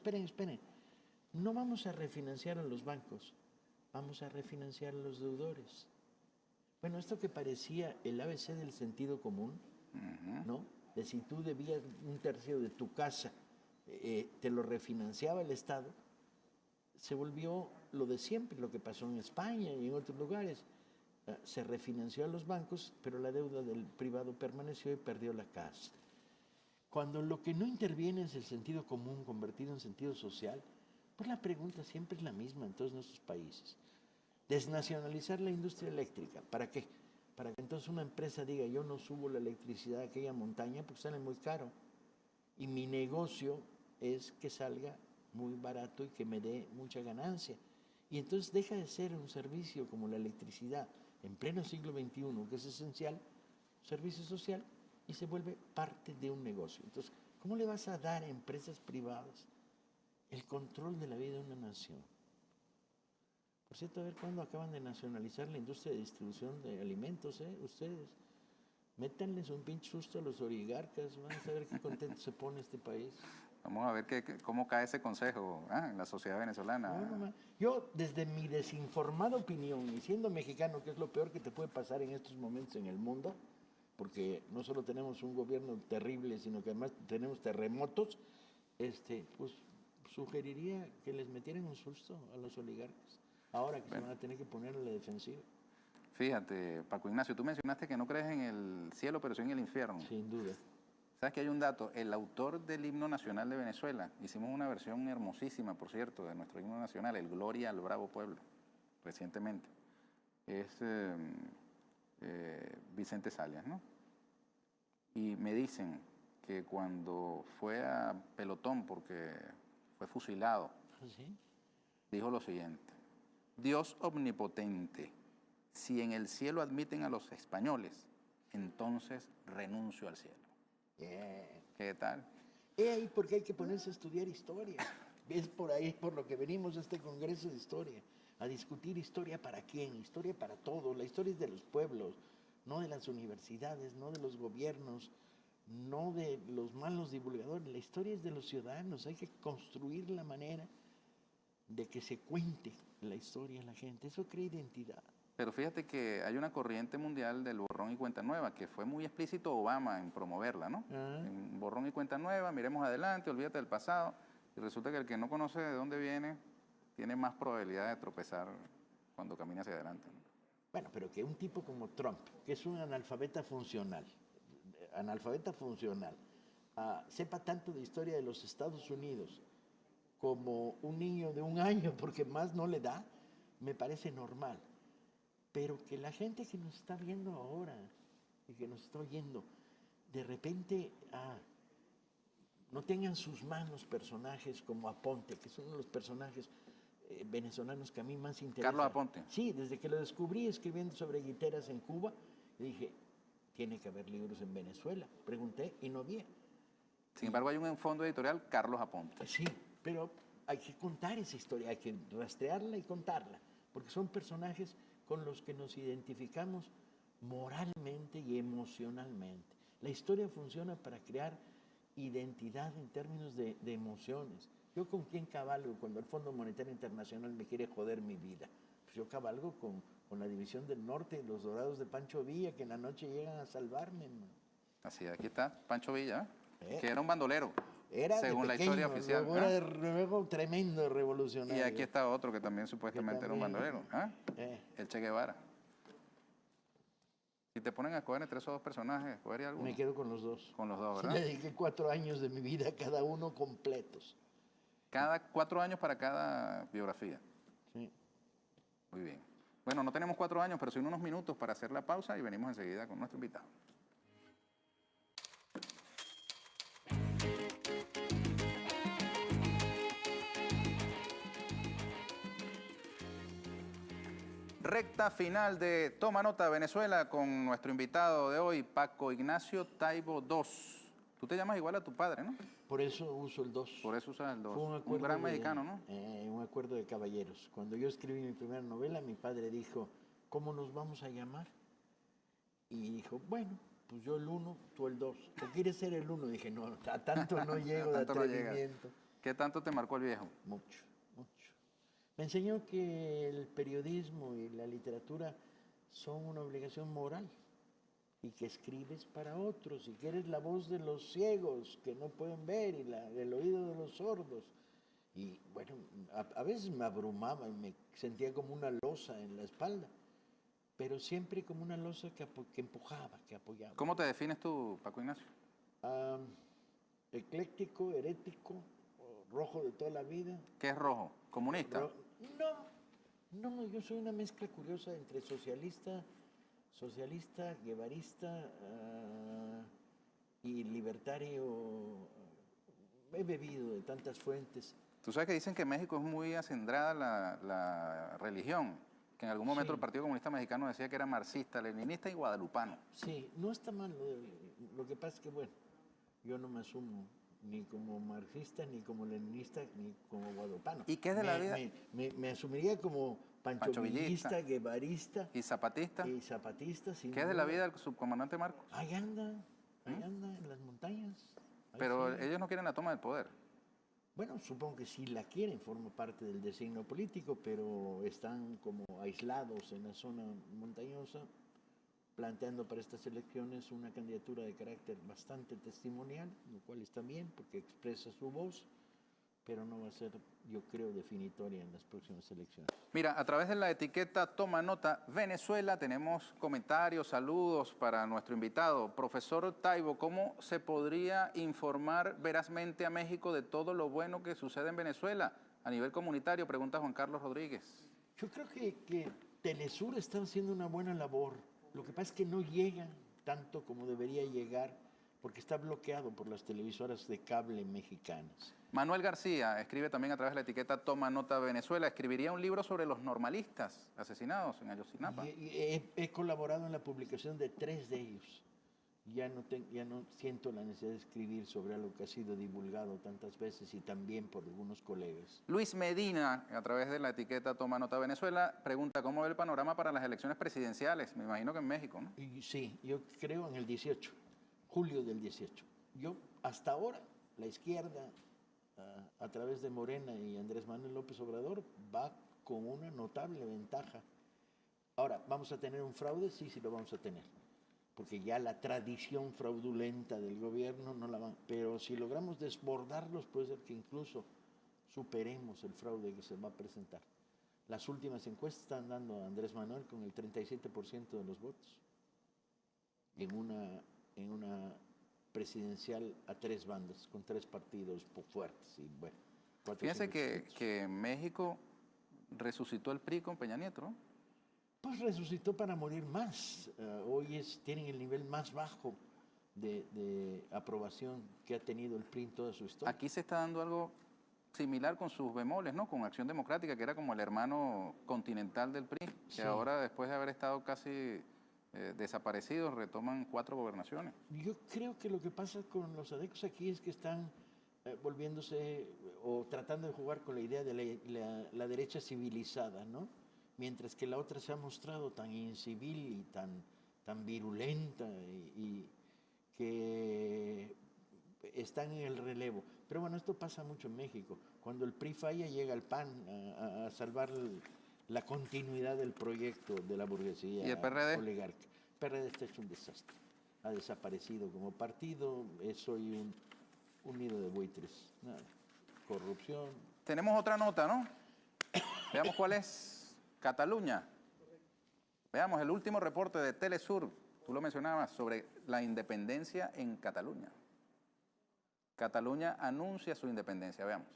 no vamos a refinanciar a los bancos, vamos a refinanciar a los deudores. Bueno, esto que parecía el ABC del sentido común, ¿no? De si tú debías 1/3 de tu casa, te lo refinanciaba el Estado, se volvió lo de siempre, lo que pasó en España y en otros lugares. Se refinanció a los bancos, pero la deuda del privado permaneció y perdió la casa. Cuando lo que no interviene es el sentido común convertido en sentido social, pues la pregunta siempre es la misma en todos nuestros países. Desnacionalizar la industria eléctrica, ¿para qué? Para que entonces una empresa diga, yo no subo la electricidad a aquella montaña porque sale muy caro. Y mi negocio es que salga muy barato y que me dé mucha ganancia. Y entonces deja de ser un servicio como la electricidad en pleno siglo XXI, que es esencial, servicio social, y se vuelve parte de un negocio. Entonces, ¿cómo le vas a dar a empresas privadas el control de la vida de una nación? Por cierto, a ver cuándo acaban de nacionalizar la industria de distribución de alimentos, ustedes. Métanles un pinche susto a los oligarcas, van a saber qué contento se pone este país. Vamos a ver cómo cae ese consejo en la sociedad venezolana. Yo, desde mi desinformada opinión, y siendo mexicano, que es lo peor que te puede pasar en estos momentos en el mundo, porque no solo tenemos un gobierno terrible, sino que además tenemos terremotos, pues sugeriría que les metieran un susto a los oligarcas, ahora que se van a tener que poner a la defensiva. Fíjate, Paco Ignacio, tú mencionaste que no crees en el cielo, pero sí en el infierno. Sin duda. ¿Sabes que hay un dato? El autor del himno nacional de Venezuela, hicimos una versión hermosísima, por cierto, de nuestro himno nacional, el Gloria al Bravo Pueblo, recientemente. Es Vicente Salias, ¿no? Y me dicen que cuando fue a pelotón, porque fue fusilado, ¿Sí? dijo lo siguiente: Dios omnipotente, si en el cielo admiten a los españoles, entonces renuncio al cielo. ¿Qué tal? Es ahí porque hay que ponerse a estudiar historia. Es por ahí por lo que venimos a este Congreso de Historia, a discutir historia para quién, historia para todos. La historia es de los pueblos, no de las universidades, no de los gobiernos, no de los malos divulgadores. La historia es de los ciudadanos. Hay que construir la manera de que se cuente la historia a la gente. Eso crea identidad. Pero fíjate que hay una corriente mundial del borrón y cuenta nueva, que fue muy explícito Obama en promoverla, ¿no? En borrón y cuenta nueva, miremos adelante, olvídate del pasado. Y resulta que el que no conoce de dónde viene, tiene más probabilidad de tropezar cuando camina hacia adelante, ¿no? Bueno, pero que un tipo como Trump, que es un analfabeta funcional, sepa tanto de historia de los Estados Unidos como un niño de 1 año, porque más no le da, me parece normal. Pero que la gente que nos está viendo ahora y que nos está oyendo, de repente no tengan sus manos personajes como Aponte, que son uno de los personajes venezolanos que a mí más interesan. Carlos Aponte. Sí, desde que lo descubrí escribiendo sobre guiteras en Cuba, dije, tiene que haber libros en Venezuela. Pregunté y no había. Sin embargo, hay un fondo editorial, Carlos Aponte. Sí, pero hay que contar esa historia, hay que rastrearla y contarla, porque son personajes con los que nos identificamos moralmente y emocionalmente. La historia funciona para crear identidad en términos de emociones. ¿Yo con quién cabalgo cuando el Fondo Monetario Internacional me quiere joder mi vida? Pues yo cabalgo con la División del Norte, los Dorados de Pancho Villa, que en la noche llegan a salvarme, man. Así, aquí está Pancho Villa, que era un bandolero, Era según de pequeño, la historia oficial. luego tremendo revolucionario. Y aquí está otro que también supuestamente era un bandolero, el Che Guevara. Si te ponen a escoger entre esos dos personajes, ¿escogería alguno? Me quedo con los dos. Con los dos, ¿verdad? Le dediqué 4 años de mi vida a cada uno completos. Cada 4 años para cada biografía. Sí. Muy bien. Bueno, no tenemos 4 años, pero sí unos minutos para hacer la pausa y venimos enseguida con nuestro invitado. Recta final de Toma Nota Venezuela con nuestro invitado de hoy, Paco Ignacio Taibo II. Tú te llamas igual a tu padre, ¿no? Por eso uso el 2. Por eso usas el 2. Fue Un gran mexicano, ¿no? Un acuerdo de caballeros. Cuando yo escribí mi primera novela, mi padre dijo, ¿cómo nos vamos a llamar? Y dijo, bueno, pues yo el 1, tú el 2. ¿Tú quieres ser el 1? Dije, no, a tanto no llego de Tanto no llegas. atrevimiento. ¿Qué tanto te marcó el viejo? Mucho, mucho. Me enseñó que el periodismo y la literatura son una obligación moral y que escribes para otros y que eres la voz de los ciegos que no pueden ver y el oído de los sordos. Y bueno, a veces me abrumaba y me sentía como una losa en la espalda, pero siempre como una losa que empujaba, que apoyaba. ¿Cómo te defines tú, Paco Ignacio? Ecléctico, herético, rojo de toda la vida. ¿Qué es rojo? ¿Comunista? No, yo soy una mezcla curiosa entre socialista, guevarista y libertario. He bebido de tantas fuentes. Tú sabes que dicen que en México es muy acendrada la religión, que en algún momento el Partido Comunista Mexicano decía que era marxista, leninista y guadalupano. Sí, no está mal. Lo que pasa es que, bueno, yo no me asumo ni como marxista, ni como leninista, ni como guadalupano. ¿Y qué es de la vida? Me asumiría como panchovillista, guevarista. ¿Y zapatista? Y zapatista, sin ¿Qué es de la duda. vida del subcomandante Marcos? Ahí anda en las montañas. Ahí Pero sigue. ellos no quieren la toma del poder. Bueno, supongo que sí la quieren, forma parte del designio político, pero están como aislados en la zona montañosa, planteando para estas elecciones una candidatura de carácter bastante testimonial, lo cual está bien porque expresa su voz, pero no va a ser, yo creo, definitoria en las próximas elecciones. Mira, a través de la etiqueta Toma Nota Venezuela tenemos comentarios, saludos para nuestro invitado. Profesor Taibo, ¿cómo se podría informar verazmente a México de todo lo bueno que sucede en Venezuela a nivel comunitario? Pregunta Juan Carlos Rodríguez. Yo creo que Telesur está haciendo una buena labor. Lo que pasa es que no llega tanto como debería llegar porque está bloqueado por las televisoras de cable mexicanas. Manuel García escribe también a través de la etiqueta Toma Nota Venezuela. Escribiría un libro sobre los normalistas asesinados en Ayotzinapa. He colaborado en la publicación de 3 de ellos. Ya no siento la necesidad de escribir sobre algo que ha sido divulgado tantas veces y también por algunos colegas. Luis Medina, a través de la etiqueta Toma Nota Venezuela, pregunta cómo ve el panorama para las elecciones presidenciales. Me imagino que en México, ¿no? Y sí, yo creo en el 18, julio del 18. Yo, hasta ahora, la izquierda, a través de Morena y Andrés Manuel López Obrador, va con una notable ventaja. Ahora, ¿vamos a tener un fraude? Sí, sí lo vamos a tener. Porque ya la tradición fraudulenta del gobierno no la van. Pero si logramos desbordarlos, puede ser que incluso superemos el fraude que se va a presentar. Las últimas encuestas están dando a Andrés Manuel con el 37% de los votos en una presidencial a 3 bandas, con 3 partidos fuertes. Y bueno, Fíjense que en México resucitó el PRI con Peña Nieto, ¿no? Pues resucitó para morir más. Hoy tienen el nivel más bajo de aprobación que ha tenido el PRI en toda su historia. Aquí se está dando algo similar con sus bemoles, ¿no? Con Acción Democrática, que era como el hermano continental del PRI, que sí. Ahora, después de haber estado casi desaparecidos, retoman 4 gobernaciones. Yo creo que lo que pasa con los adecos aquí es que están volviéndose o tratando de jugar con la idea de la derecha civilizada, ¿no? Mientras que la otra se ha mostrado tan incivil y tan virulenta y que están en el relevo. Pero bueno, esto pasa mucho en México. Cuando el PRI falla, llega el PAN a salvar la continuidad del proyecto de la burguesía. ¿Y el PRD? Oligarca. El PRD está hecho un desastre. Ha desaparecido como partido. Es hoy un nido de buitres. Nada. Corrupción. Tenemos otra nota, ¿no? Veamos cuál es. Cataluña. Veamos el último reporte de Telesur. Tú lo mencionabas sobre la independencia en Cataluña. Cataluña anuncia su independencia. Veamos.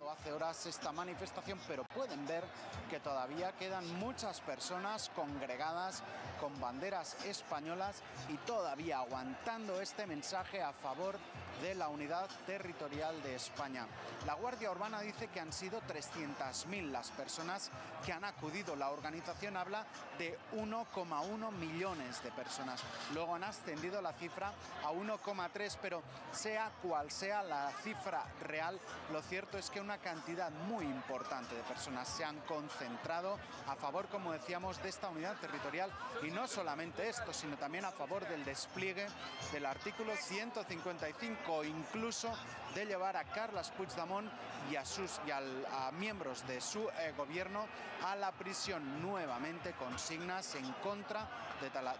Hace horas esta manifestación, pero pueden ver que todavía quedan muchas personas congregadas con banderas españolas y todavía aguantando este mensaje a favor de la unidad territorial de España. La Guardia Urbana dice que han sido 300.000 las personas que han acudido. La organización habla de 1,1 millones de personas. Luego han ascendido la cifra a 1,3, pero sea cual sea la cifra real, lo cierto es que una cantidad muy importante de personas se han concentrado a favor, como decíamos, de esta unidad territorial, y no solamente esto, sino también a favor del despliegue del artículo 155, incluso de llevar a Carles Puigdemont y a miembros de su gobierno a la prisión. Nuevamente consignas en contra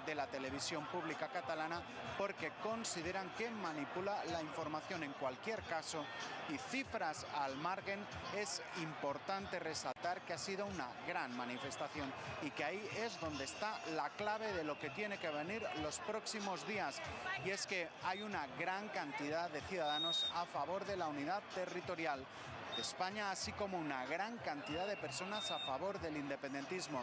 de la televisión pública catalana, porque consideran que manipula la información. En cualquier caso, y cifras al margen, es importante resaltar que ha sido una gran manifestación y que ahí es donde está la clave de lo que tiene que venir los próximos días, y es que hay una gran cantidad de ciudadanos a favor de la unidad territorial de España, así como una gran cantidad de personas a favor del independentismo,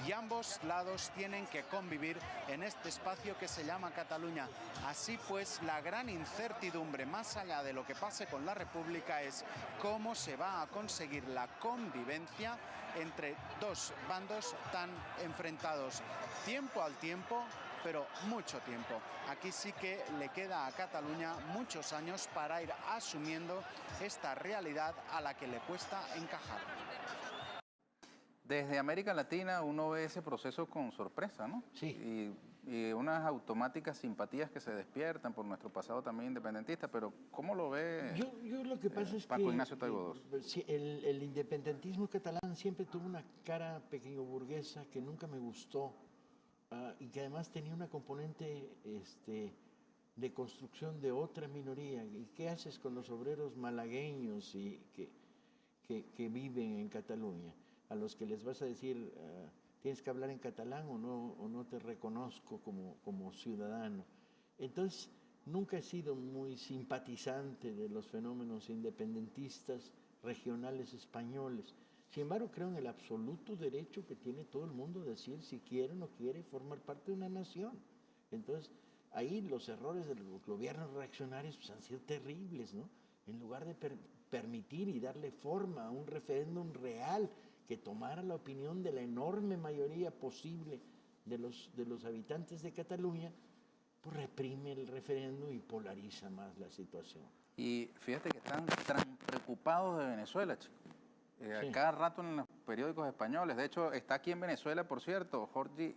y ambos lados tienen que convivir en este espacio que se llama Cataluña. Así pues, la gran incertidumbre, más allá de lo que pase con la República, es cómo se va a conseguir la convivencia entre dos bandos tan enfrentados. Tiempo al tiempo, pero mucho tiempo. Aquí sí que le queda a Cataluña muchos años para ir asumiendo esta realidad a la que le cuesta encajar. Desde América Latina uno ve ese proceso con sorpresa, ¿no? Sí. Y unas automáticas simpatías que se despiertan por nuestro pasado también independentista, pero ¿cómo lo ve yo lo que pasa es Paco que Ignacio Taibo II? El independentismo catalán siempre tuvo una cara pequeño burguesa que nunca me gustó, y que además tenía una componente de construcción de otra minoría. ¿Y qué haces con los obreros malagueños que viven en Cataluña? A los que les vas a decir, tienes que hablar en catalán o no te reconozco como ciudadano. Entonces, nunca he sido muy simpatizante de los fenómenos independentistas regionales españoles. Sin embargo, creo en el absoluto derecho que tiene todo el mundo a decir si quiere o no quiere formar parte de una nación. Entonces, ahí los errores de los gobiernos reaccionarios pues, han sido terribles, ¿no? En lugar de permitir y darle forma a un referéndum real que tomara la opinión de la enorme mayoría posible de los habitantes de Cataluña, pues reprime el referéndum y polariza más la situación. Y fíjate que están tan preocupados de Venezuela, chicos. Sí. Cada rato en los periódicos españoles. De hecho, está aquí en Venezuela, por cierto, Jordi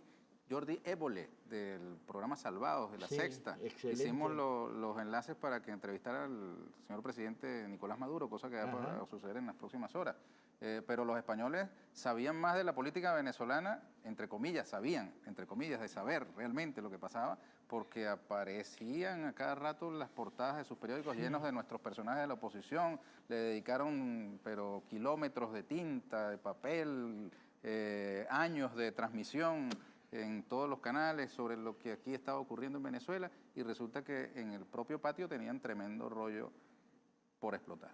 Évole, del programa Salvados, de La Sí, Sexta. excelente. Hicimos los enlaces para que entrevistara al señor presidente Nicolás Maduro, cosa que va a suceder en las próximas horas. Pero los españoles sabían más de la política venezolana, entre comillas, sabían, entre comillas, de saber realmente lo que pasaba, porque aparecían a cada rato las portadas de sus periódicos llenos de nuestros personajes de la oposición. Le dedicaron, pero kilómetros de tinta, de papel, años de transmisión en todos los canales sobre lo que aquí estaba ocurriendo en Venezuela, y resulta que en el propio patio tenían tremendo rollo por explotar.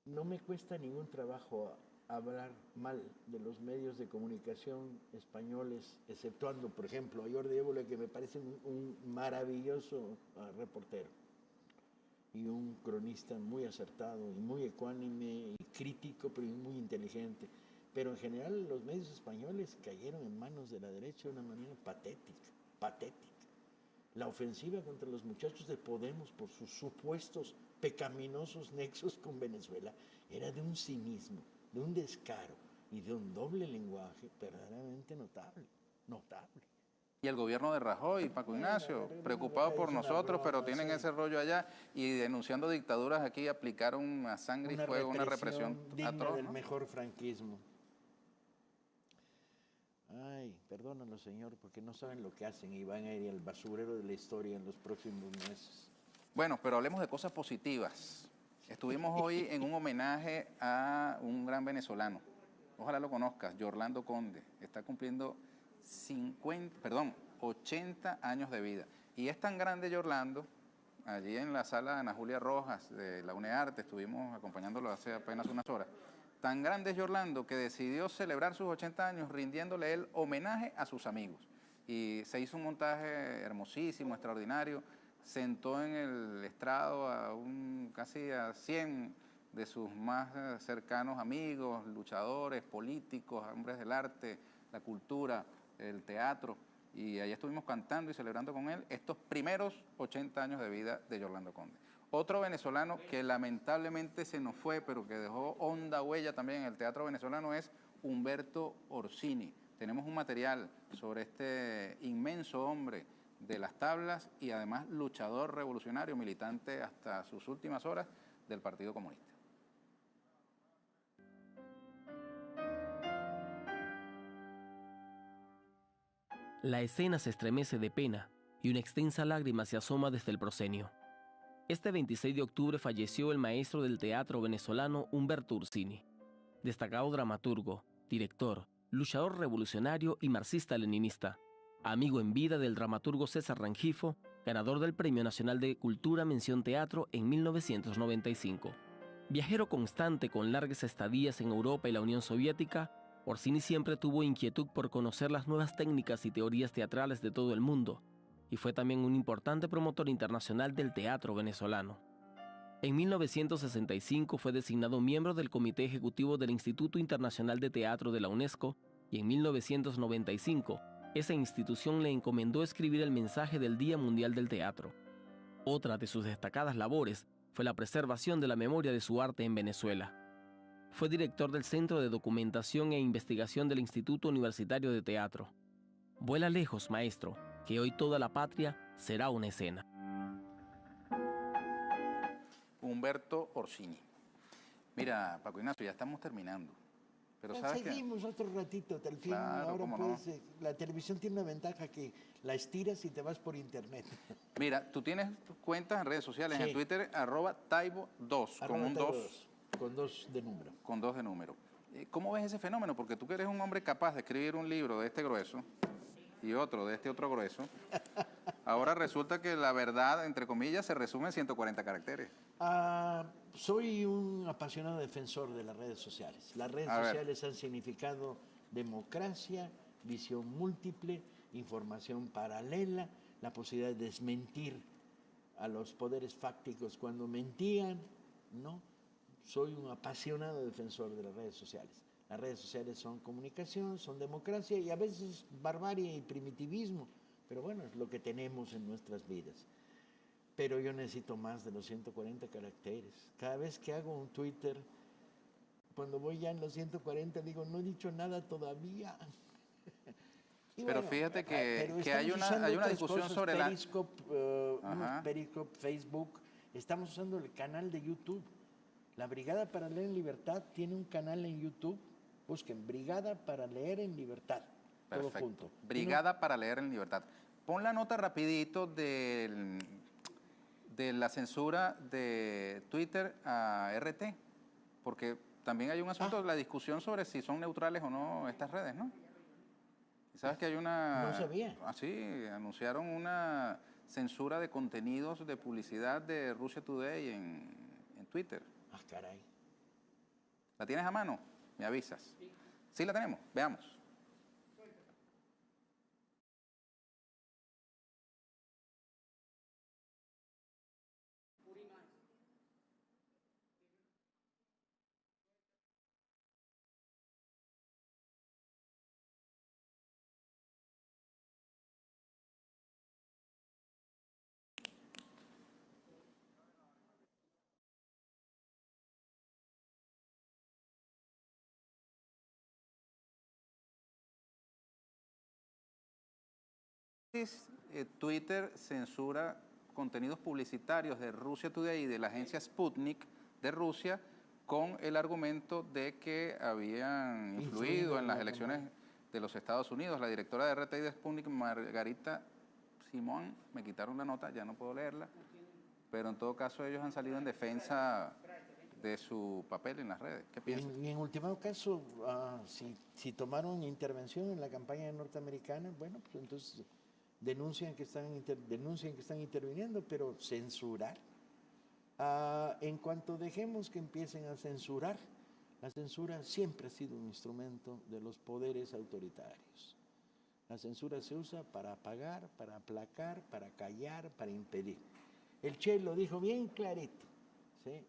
No me cuesta ningún trabajo hablar mal de los medios de comunicación españoles, exceptuando, por ejemplo, a Jordi Évole, que me parece un maravilloso reportero y un cronista muy acertado y muy ecuánime y crítico, pero muy inteligente. Pero en general los medios españoles cayeron en manos de la derecha de una manera patética. La ofensiva contra los muchachos de Podemos por sus supuestos pecaminosos nexos con Venezuela era de un cinismo, de un descaro y de un doble lenguaje verdaderamente notable. Y el gobierno de Rajoy, Paco Ignacio, preocupado por nosotros, pero tienen ese rollo allá, y denunciando dictaduras aquí, aplicaron a sangre y fuego una represión digna atroz, del ¿no? mejor franquismo. Ay, perdónalo, señor, porque no saben lo que hacen y van a ir al basurero de la historia en los próximos meses. Bueno, pero hablemos de cosas positivas. Estuvimos hoy en un homenaje a un gran venezolano. Ojalá lo conozcas, Yorlando Conde. Está cumpliendo 80 años de vida. Y es tan grande Yorlando, allí en la sala de Ana Julia Rojas de la UNEARTE, estuvimos acompañándolo hace apenas unas horas. Tan grande es Yorlando que decidió celebrar sus 80 años rindiéndole él homenaje a sus amigos. Y se hizo un montaje hermosísimo, extraordinario. Sentó en el estrado casi a 100 de sus más cercanos amigos, luchadores, políticos, hombres del arte, la cultura, el teatro. Y ahí estuvimos cantando y celebrando con él estos primeros 80 años de vida de Yorlando Conde. Otro venezolano que lamentablemente se nos fue, pero que dejó honda huella también en el teatro venezolano, es Humberto Orsini. Tenemos un material sobre este inmenso hombre de las tablas y además luchador revolucionario, militante hasta sus últimas horas del Partido Comunista. La escena se estremece de pena y una extensa lágrima se asoma desde el proscenio. Este 26 de octubre falleció el maestro del teatro venezolano Humberto Orsini, destacado dramaturgo, director, luchador revolucionario y marxista-leninista, amigo en vida del dramaturgo César Rengifo, ganador del Premio Nacional de Cultura Mención Teatro en 1995. Viajero constante con largas estadías en Europa y la Unión Soviética, Orsini siempre tuvo inquietud por conocer las nuevas técnicas y teorías teatrales de todo el mundo, y fue también un importante promotor internacional del teatro venezolano. En 1965 fue designado miembro del Comité Ejecutivo del Instituto Internacional de Teatro de la UNESCO, y en 1995 esa institución le encomendó escribir el mensaje del Día Mundial del Teatro. Otra de sus destacadas labores fue la preservación de la memoria de su arte en Venezuela. Fue director del Centro de Documentación e Investigación del Instituto Universitario de Teatro. Vuela lejos, maestro, que hoy toda la patria será una escena. Humberto Orsini. Mira, Paco Ignacio, ya estamos terminando, Pero ¿sabes qué? Seguimos otro ratito, hasta el fin. Claro, Ahora cómo no. puedes, la televisión tiene una ventaja que la estiras y te vas por internet. Mira, tú tienes cuentas en redes sociales, Sí. en Twitter, @Taibo2, con Arroba un Taibo 2, con 2 de número. con 2 de número. ¿Cómo ves ese fenómeno? Porque tú que eres un hombre capaz de escribir un libro de este grueso y otro de este otro grueso, ahora resulta que la verdad, entre comillas, se resume en 140 caracteres. Soy un apasionado defensor de las redes sociales. Las redes A ver. sociales han significado democracia, visión múltiple, información paralela, la posibilidad de desmentir a los poderes fácticos cuando mentían, ¿no? Soy un apasionado defensor de las redes sociales. Las redes sociales son comunicación, son democracia y a veces barbarie y primitivismo, pero bueno, es lo que tenemos en nuestras vidas. Pero yo necesito más de los 140 caracteres. Cada vez que hago un Twitter, cuando voy ya en los 140, digo, no he dicho nada todavía. Y Pero bueno, fíjate pero que hay estamos una usando otras discusión cosas, sobre la... Periscope, Periscope, Facebook. Estamos usando el canal de YouTube. La Brigada para Leer en Libertad tiene un canal en YouTube. Busquen Brigada para Leer en Libertad. Todo Perfecto. junto. Brigada para Leer en Libertad. Pon la nota rapidito de la censura de Twitter a RT, porque también hay un asunto, la discusión sobre si son neutrales o no estas redes, ¿no? Y sabes que hay una... No sabía. Sí, anunciaron una censura de contenidos de publicidad de Russia Today en Twitter. Ah, caray. ¿La tienes a mano? Me avisas. Sí, la tenemos. Veamos. Twitter censura contenidos publicitarios de Russia Today y de la agencia Sputnik de Rusia con el argumento de que habían influido en las elecciones de los Estados Unidos. La directora de RT y de Sputnik, Margarita Simón, me quitaron la nota, ya no puedo leerla, pero en todo caso ellos han salido en defensa de su papel en las redes. ¿Qué piensas? Y en último caso, si tomaron intervención en la campaña norteamericana, bueno, pues entonces denuncian que están interviniendo, pero censurar. En cuanto dejemos que empiecen a censurar, la censura siempre ha sido un instrumento de los poderes autoritarios. La censura se usa para apagar, para aplacar, para callar, para impedir. El Che lo dijo bien clarito, ¿sí?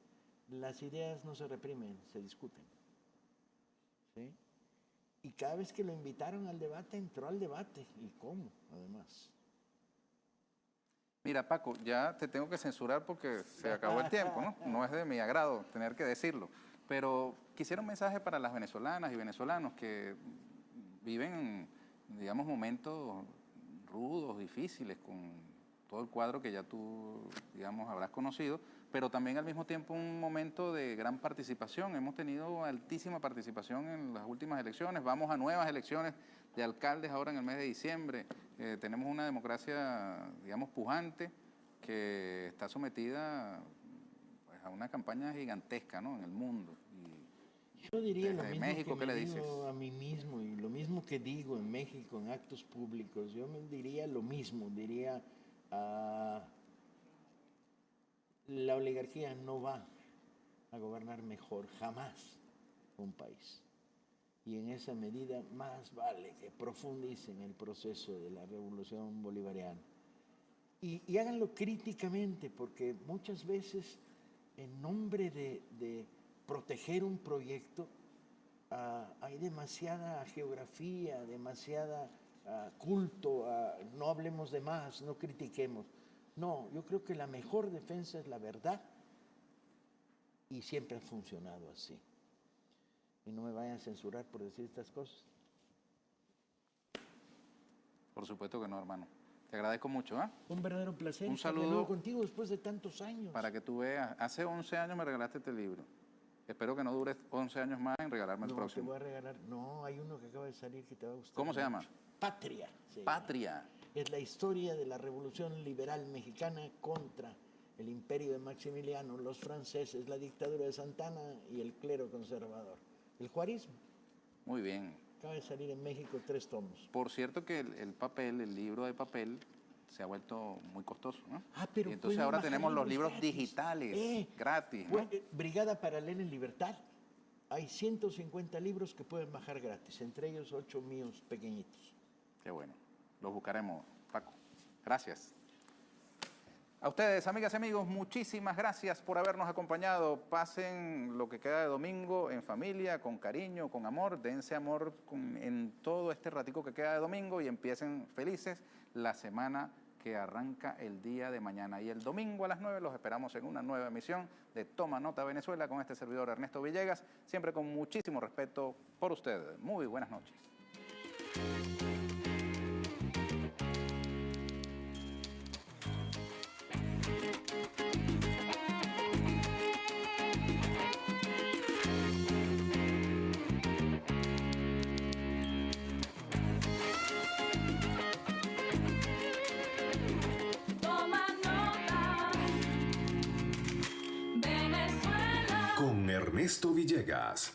Las ideas no se reprimen, se discuten, ¿sí? Y cada vez que lo invitaron al debate, entró al debate. ¿Y cómo, además? Mira, Paco, ya te tengo que censurar porque se acabó el tiempo, ¿no? No es de mi agrado tener que decirlo. Pero quisiera un mensaje para las venezolanas y venezolanos que viven, digamos, momentos rudos, difíciles, con todo el cuadro que ya tú, digamos, habrás conocido, pero también al mismo tiempo un momento de gran participación. Hemos tenido altísima participación en las últimas elecciones, vamos a nuevas elecciones de alcaldes ahora en el mes de diciembre. Tenemos una democracia, digamos, pujante, que está sometida pues, a una campaña gigantesca, ¿no?, en el mundo. Yo diría lo mismo México, que ¿qué me le digo dices? a mí mismo y lo mismo que digo en México en actos públicos. Yo me diría lo mismo, diría la oligarquía no va a gobernar mejor jamás un país. Y en esa medida más vale que profundicen el proceso de la revolución bolivariana. Y háganlo críticamente, porque muchas veces en nombre de proteger un proyecto hay demasiada geografía, demasiada culto, no hablemos de más, no critiquemos. No, yo creo que la mejor defensa es la verdad y siempre ha funcionado así. Y no me vayan a censurar por decir estas cosas. Por supuesto que no, hermano. Te agradezco mucho, ¿eh? Un verdadero placer Un estar de saludo nuevo contigo después de tantos años. para que tú veas. Hace 11 años me regalaste este libro. Espero que no dure 11 años más en regalarme el No, próximo. te voy a regalar. No, hay uno que acaba de salir que te va a gustar. ¿Cómo se llama? Patria. se llama. Patria. Es la historia de la Revolución Liberal Mexicana contra el imperio de Maximiliano, los franceses, la dictadura de Santana y el clero conservador. El juarismo. Muy bien. Acaba de salir en México 3 tomos. Por cierto que el libro de papel se ha vuelto muy costoso, ¿no? Pero y entonces pueden ahora bajar tenemos los libros gratis. digitales, gratis, ¿no? Brigada Paralela en Libertad. Hay 150 libros que pueden bajar gratis, entre ellos 8 míos pequeñitos. Qué bueno. Los buscaremos, Paco. Gracias. A ustedes, amigas y amigos, muchísimas gracias por habernos acompañado. Pasen lo que queda de domingo en familia, con cariño, con amor. Dense amor en todo este ratico que queda de domingo y empiecen felices la semana que arranca el día de mañana. Y el domingo a las 9 los esperamos en una nueva emisión de Toma Nota Venezuela con este servidor Ernesto Villegas, siempre con muchísimo respeto por ustedes. Muy buenas noches. Con Ernesto Villegas.